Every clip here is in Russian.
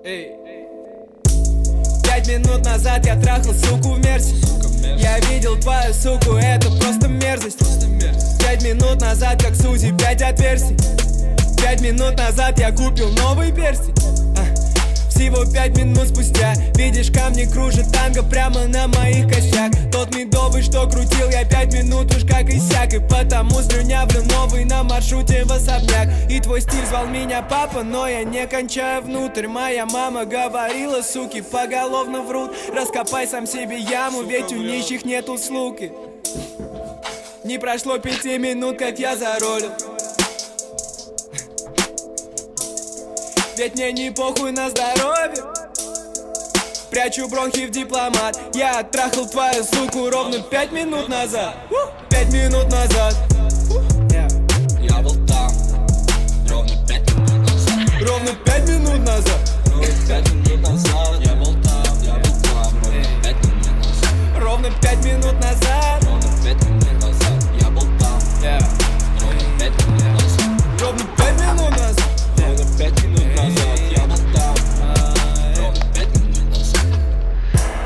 Эй. 5 минут назад я трахал суку в мерсе. Я видел твою суку, это просто мерзость. 5 минут назад, как Сузи, 5 отверстий. 5 минут назад я купил новый перстень. Всего 5 минут спустя видишь, камни кружат танго прямо на моих костях. Тот медовый, что крутил я 5 минут, уж как иссяк. И потому слюнявлю новый на маршруте в особняк. И твой стиль звал меня папа, но я не кончаю внутрь. Моя мама говорила, суки поголовно врут. Раскопай сам себе яму, ведь у нищих нету слуг. Не прошло 5 минут, как я заролил. Ведь мне не похуй на здоровье. Прячу бронхи в дипломат. Я оттрахал твою суку ровно 5 минут назад. 5 минут назад. Я был там ровно 5 минут назад. Ровно 5 минут назад. Ровно 5 минут назад. Я был там ровно 5 минут назад. Ровно 5 минут назад. Ровно 5 минут назад. Я был там ровно 5 минут назад. Ровно 5 минут назад. Ровно 5 минут назад. Я был там ровно 5 минут назад.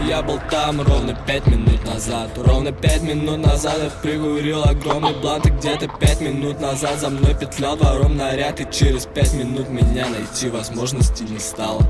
Я был там ровно 5 минут назад. Ровно 5 минут назад я прикурил огромный блант. И где-то 5 минут назад за мной петлял двором наряд. И через 5 минут меня найти возможности не стало.